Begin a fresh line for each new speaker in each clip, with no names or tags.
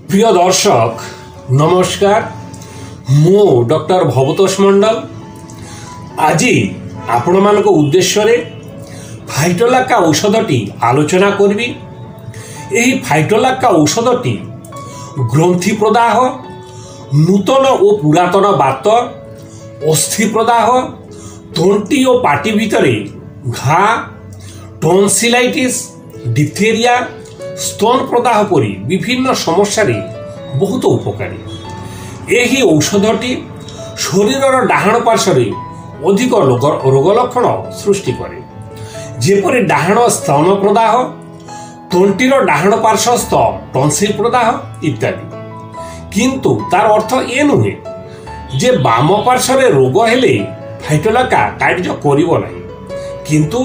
প্রিয় দর্শক নমস্কার, মু ডক্টর ভবতোষ মণ্ডল আজি ଆପଣମାନଙ୍କ ଉଦ୍ଦେଶ୍ୟରେ ଫାଇଟୋଲାକା ଔଷଧଟି ଆଲୋଚନା କରିବି। ଏହି ଫାଇଟୋଲାକା ଔଷଧଟି ଗ୍ରନ୍ଥି ପ୍ରଦାହ, ନୂତନ ଓ ପୁରାତନ ବାତ, ଅସ୍ଥି ପ୍ରଦାହ, ତଣ୍ଟି ଓ ପାଟି ଭିତରେ ଘା, ଟନ୍ସିଲାଇଟିସ୍, ଡିଫଥେରିଆ, স্তন প্রদাহ পরি বিভিন্ন সমস্যারে বহুত উপকারী। ଏହି ଔଷଧଟି ଶରୀରର ଡାହାଣ ପାର୍ଶ୍ୱରେ ଅଧିକ ରୋଗ ଲକ୍ଷଣ ସୃଷ୍ଟି କରେ, ଯେପରି ଡାହାଣ ସ୍ତନ ପ୍ରଦାହ, ତଣ୍ଟିର ଡାହାଣ ପାର୍ଶ୍ୱସ୍ଥ ଟନ୍ସିଲ ପ୍ରଦାହ ଇତ୍ୟାଦି। କିନ୍ତୁ ତାର ଅର୍ଥ ଏ ନୁହେଁ ଯେ ବାମ ପାର୍ଶ୍ୱରେ ରୋଗ ହେଲେ ଫାଇଟୋଲାକା କାର୍ଯ୍ୟ କରିବ ନାହିଁ, କିନ୍ତୁ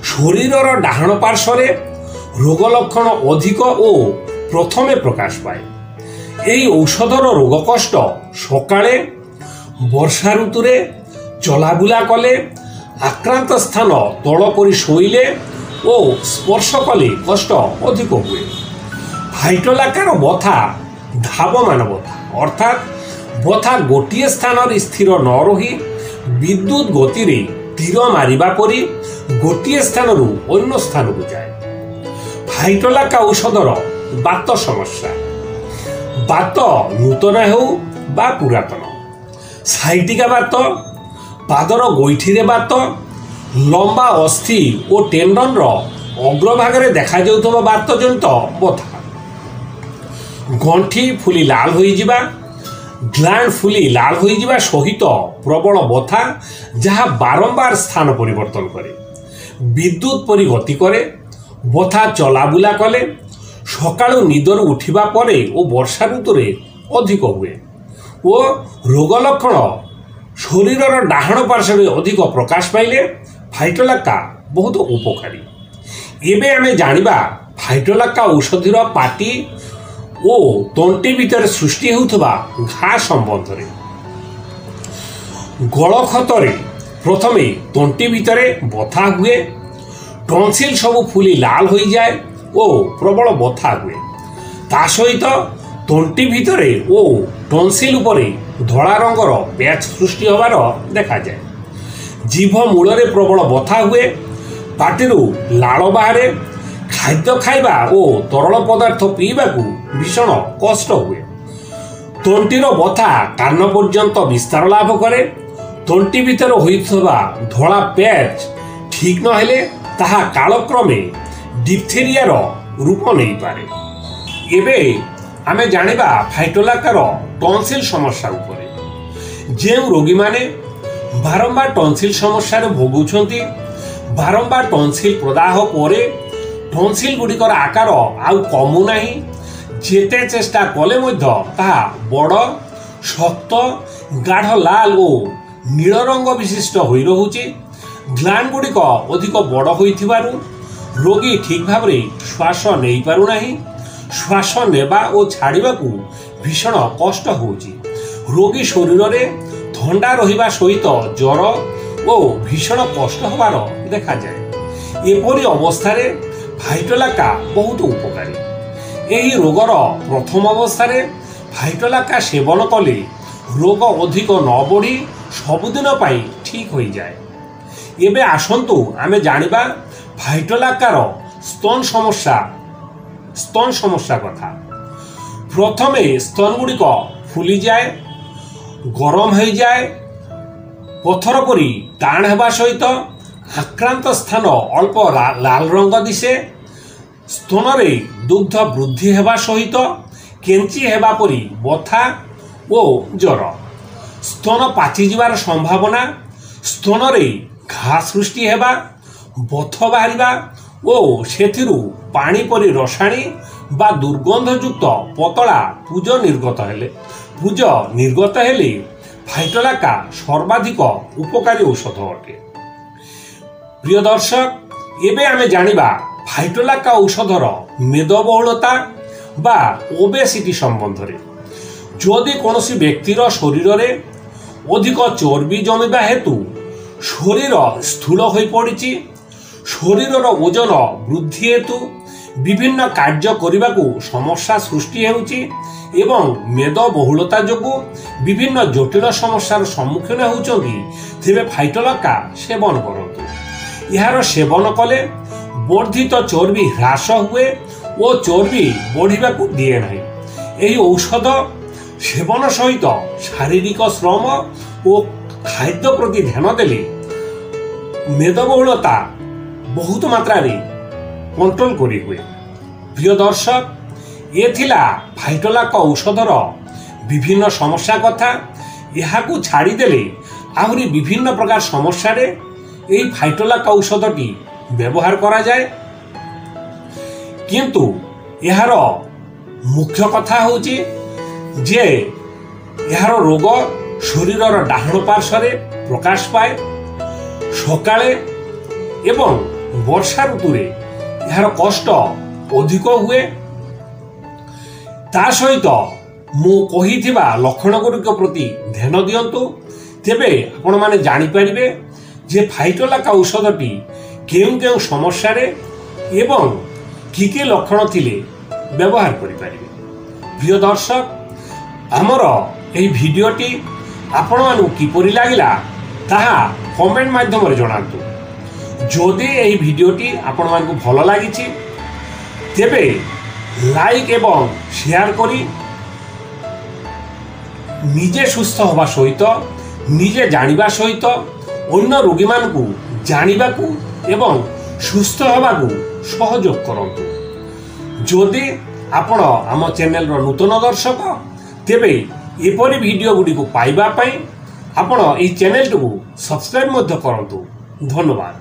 ଶରୀରର ଡାହାଣ ପାର୍ଶ୍ୱରେ ରୋଗ ଲକ୍ଷଣ ଅଧିକ ଓ ପ୍ରଥମେ ପ୍ରକାଶ ପାଏ। ଏହି ଔଷଧର ରୋଗ କଷ୍ଟ ସକାଳେ, ବର୍ଷା ଋତୁରେ, ଚଲାବୁଲା କଲେ, ଆକ୍ରାନ୍ତ ସ୍ଥାନ ତଳ କରି ଶୋଇଲେ ଓ ସ୍ପର୍ଶ କଲେ କଷ୍ଟ ଅଧିକ ହୁଏ। ଫାଇଟୋଲାକାର ବଥା ଧାବମାନ ବଥା, ଅର୍ଥାତ୍ ବଥା ଗୋଟିଏ ସ୍ଥାନରେ ସ୍ଥିର ନ ରହି ବିଦ୍ୟୁତ୍ ଗତିରେ ତୀର ମାରିବା ପରି ଗୋଟିଏ ସ୍ଥାନରୁ ଅନ୍ୟ ସ୍ଥାନକୁ ଯାଏ। ଫାଇଟୋଲାକା ଔଷଧର ବାତ ସମସ୍ୟା, ବାତ ନୂତନ ହେଉ ବା ପୁରାତନ, ସାଇଟିକା ବାତ, ପାଦର ଗୋଇଠିରେ ବାତ, ଲମ୍ବା ଅସ୍ଥି ଓ ଟେଣ୍ଡନର ଅଗ୍ରଭାଗରେ ଦେଖାଯାଉଥିବା ବାତ ଜନିତ ବଥା, ଗଣ୍ଠି ଫୁଲି ଲାଲ ହୋଇଯିବା, ଗ୍ଲାଣ୍ଡ ଫୁଲି ଲାଲ ହୋଇଯିବା ସହିତ ପ୍ରବଳ ବଥା ଯାହା ବାରମ୍ବାର ସ୍ଥାନ ପରିବର୍ତ୍ତନ କରେ, ବିଦ୍ୟୁତ୍ ପରି ଗତି କରେ, ବଥା ଚଲାବୁଲା କଲେ, ସକାଳୁ ନିଦରୁ ଉଠିବା ପରେ ଓ ବର୍ଷା ଋତୁରେ ଅଧିକ ହୁଏ ଓ ରୋଗ ଲକ୍ଷଣ ଶରୀରର ଡାହାଣ ପାର୍ଶ୍ୱରେ ଅଧିକ ପ୍ରକାଶ ପାଇଲେ ଫାଇଟୋଲାକା ବହୁତ ଉପକାରୀ। ଏବେ ଆମେ ଜାଣିବା ଫାଇଟୋଲାକା ଔଷଧର ପାଟି ଓ ତଣ୍ଟି ଭିତରେ ସୃଷ୍ଟି ହେଉଥିବା ଘା ସମ୍ବନ୍ଧରେ। ଗଳଖତରେ ପ୍ରଥମେ ତଣ୍ଟି ଭିତରେ ବଥା ହୁଏ, ଟନ୍ସିଲ ସବୁ ଫୁଲି ଲାଲ ହୋଇଯାଏ ଓ ପ୍ରବଳ ବଥା ହୁଏ। ତା ସହିତ ତଣ୍ଟି ଭିତରେ ଓ ଟନ୍ସିଲ ଉପରେ ଧଳା ରଙ୍ଗର ପ୍ୟାଚ୍ ସୃଷ୍ଟି ହେବାର ଦେଖାଯାଏ। ଜିଭ ମୂଳରେ ପ୍ରବଳ ବଥା ହୁଏ, ପାଟିରୁ ଲାଳ ବାହାରେ, ଖାଦ୍ୟ ଖାଇବା ଓ ତରଳ ପଦାର୍ଥ ପିଇବାକୁ ଭୀଷଣ କଷ୍ଟ ହୁଏ। ତଣ୍ଟିର ବଥା କାନ ପର୍ଯ୍ୟନ୍ତ ବିସ୍ତାର ଲାଭ କରେ। ତଣ୍ଟି ଭିତରେ ହୋଇଥିବା ଧଳା ପ୍ୟାଚ୍ ଠିକ୍ ନହେଲେ ତାହା କାଳକ୍ରମେ ଡିଫଥେରିଆର ରୂପ ନେଇପାରେ। ଏବେ ଆମେ ଜାଣିବା ଫାଇଟୋଲାକାର ଟନ୍ସିଲ ସମସ୍ୟା ଉପରେ। ଯେଉଁ ରୋଗୀମାନେ ବାରମ୍ବାର ଟନ୍ସିଲ ସମସ୍ୟାରେ ଭୋଗୁଛନ୍ତି, ବାରମ୍ବାର ଟନ୍ସିଲ ପ୍ରଦାହ ପରେ ଟନ୍ସିଲ ଗୁଡ଼ିକର ଆକାର ଆଉ କମୁନାହିଁ, ଯେତେ ଚେଷ୍ଟା କଲେ ମଧ୍ୟ ତାହା ବଡ଼, ଶକ୍ତ, ଗାଢ଼ ଲାଲ ଓ ନୀଳ ରଙ୍ଗ ବିଶିଷ୍ଟ ହୋଇ ରହୁଛି, ଗ୍ଲାଣ୍ଡ ଗୁଡ଼ିକ ଅଧିକ ବଡ଼ ହୋଇଥିବାରୁ ରୋଗୀ ଠିକ୍ ଭାବରେ ଶ୍ୱାସ ନେଇପାରୁନାହିଁ, ଶ୍ୱାସ ନେବା ଓ ଛାଡ଼ିବାକୁ ଭୀଷଣ କଷ୍ଟ ହେଉଛି, ରୋଗୀ ଶରୀରରେ ଥଣ୍ଡା ରହିବା ସହିତ ଜ୍ୱର ଓ ଭୀଷଣ କଷ୍ଟ ହେବାର ଦେଖାଯାଏ। ଏପରି ଅବସ୍ଥାରେ ଫାଇଟୋଲାକା ବହୁତ ଉପକାରୀ। ଏହି ରୋଗର ପ୍ରଥମ ଅବସ୍ଥାରେ ଫାଇଟୋଲାକା ସେବନ କଲେ ରୋଗ ଅଧିକ ନ ବଢ଼ି ସବୁଦିନ ପାଇଁ ଠିକ୍ ହୋଇଯାଏ। ଏବେ ଆସନ୍ତୁ ଆମେ ଜାଣିବା ଫାଇଟୋଲାକାର ସ୍ତନ ସମସ୍ୟା କଥା। ପ୍ରଥମେ ସ୍ତନ ଗୁଡ଼ିକ ଫୁଲିଯାଏ, ଗରମ ହୋଇଯାଏ, ପଥର ପରି ଟାଣ ହେବା ସହିତ ଆକ୍ରାନ୍ତ ସ୍ଥାନ ଅଳ୍ପ ଲାଲ ରଙ୍ଗ ଦିଶେ, ସ୍ତନରେ ଦୁଗ୍ଧ ବୃଦ୍ଧି ହେବା ସହିତ କେଞ୍ଚି ହେବା ପରି ବଥା ଓ ଜ୍ୱର, ସ୍ତନ ପାଚିଯିବାର ସମ୍ଭାବନା, ସ୍ତନରେ ଘା ସୃଷ୍ଟି ହେବା, ବଥ ବାହାରିବା ଓ ସେଥିରୁ ପାଣି ପରି ରସାଣୀ ବା ଦୁର୍ଗନ୍ଧଯୁକ୍ତ ପତଳା ପୁଜ ନିର୍ଗତ ହେଲେ ଫାଇଟୋଲାକା ସର୍ବାଧିକ ଉପକାରୀ ଔଷଧ ଅଟେ। ପ୍ରିୟ ଦର୍ଶକ, ଏବେ ଆମେ ଜାଣିବା ଫାଇଟୋଲାକା ଔଷଧର ମେଦବହୁଳତା ବା ଓବେସିଟି ସମ୍ବନ୍ଧରେ। ଯଦି କୌଣସି ବ୍ୟକ୍ତିର ଶରୀରରେ ଅଧିକ ଚର୍ବି ଜମିବା ହେତୁ ଶରୀର ସ୍ଥୂଳ ହୋଇପଡ଼ିଛି, ଶରୀରର ଓଜନ ବୃଦ୍ଧି ହେତୁ ବିଭିନ୍ନ କାର୍ଯ୍ୟ କରିବାକୁ ସମସ୍ୟା ସୃଷ୍ଟି ହେଉଛି ଏବଂ ମେଦବହୁଳତା ଯୋଗୁଁ ବିଭିନ୍ନ ଜଟିଳ ସମସ୍ୟାର ସମ୍ମୁଖୀନ ହେଉଛନ୍ତି, ତେବେ ଫାଇଟୋଲାକା ସେବନ କରନ୍ତୁ। ଏହାର ସେବନ କଲେ ବର୍ଦ୍ଧିତ ଚର୍ବି ହ୍ରାସ ହୁଏ ଓ ଚର୍ବି ବଢ଼ିବାକୁ ଦିଏ ନାହିଁ। ଏହି ଔଷଧ ସେବନ ସହିତ ଶାରୀରିକ ଶ୍ରମ ଓ ଖାଦ୍ୟ ପ୍ରତି ଧ୍ୟାନ ଦେଲେ ମେଦବହୁଳତା ବହୁତ ମାତ୍ରାରେ କଣ୍ଟ୍ରୋଲ କରି ହୁଏ। ପ୍ରିୟ ଦର୍ଶକ, ଏ ଥିଲା ଫାଇଟୋଲାକା ଔଷଧର ବିଭିନ୍ନ ସମସ୍ୟା କଥା। ଏହାକୁ ଛାଡ଼ିଦେଲେ ଆହୁରି ବିଭିନ୍ନ ପ୍ରକାର ସମସ୍ୟାରେ ଏହି ଫାଇଟୋଲାକା ଔଷଧଟି ବ୍ୟବହାର କରାଯାଏ, କିନ୍ତୁ ଏହାର ମୁଖ୍ୟ କଥା ହେଉଛି ଯେ ଏହାର ରୋଗ ଶରୀରର ଡାହାଣ ପାର୍ଶ୍ୱରେ ପ୍ରକାଶ ପାଏ ସକାଳେ ଏବଂ ବର୍ଷା ଋତୁରେ ଏହାର କଷ୍ଟ ଅଧିକ ହୁଏ। ତା ସହିତ ମୁଁ କହିଥିବା ଲକ୍ଷଣ ଗୁଡ଼ିକ ପ୍ରତି ଧ୍ୟାନ ଦିଅନ୍ତୁ, ତେବେ ଆପଣମାନେ ଜାଣିପାରିବେ ଯେ ଫାଇଟୋଲାକା ଔଷଧଟି କେଉଁ କେଉଁ ସମସ୍ୟାରେ ଏବଂ କି କି ଲକ୍ଷଣ ଥିଲେ ବ୍ୟବହାର କରିପାରିବେ। ପ୍ରିୟ ଦର୍ଶକ, ଆମର ଏହି ଭିଡ଼ିଓଟି ଆପଣମାନଙ୍କୁ କିପରି ଲାଗିଲା ତାହା କମେଣ୍ଟ ମାଧ୍ୟମରେ ଜଣାନ୍ତୁ। ଯଦି ଏହି ଭିଡ଼ିଓଟି ଆପଣମାନଙ୍କୁ ଭଲ ଲାଗିଛି ତେବେ ଲାଇକ୍ ଏବଂ ସେୟାର କରି ନିଜେ ସୁସ୍ଥ ହେବା ସହିତ ନିଜେ ଜାଣିବା ସହିତ ଅନ୍ୟ ରୋଗୀମାନଙ୍କୁ ଜାଣିବାକୁ ଏବଂ ସୁସ୍ଥ ହେବାକୁ ସହଯୋଗ କରନ୍ତୁ। ଯଦି ଆପଣ ଆମ ଚ୍ୟାନେଲର ନୂତନ ଦର୍ଶକ ତେବେ ଏପରି ଭିଡ଼ିଓ ଗୁଡ଼ିକୁ ପାଇବା ପାଇଁ ଆପଣ ଏହି ଚ୍ୟାନେଲଟିକୁ ସବସ୍କ୍ରାଇବ୍ ମଧ୍ୟ କରନ୍ତୁ। ଧନ୍ୟବାଦ।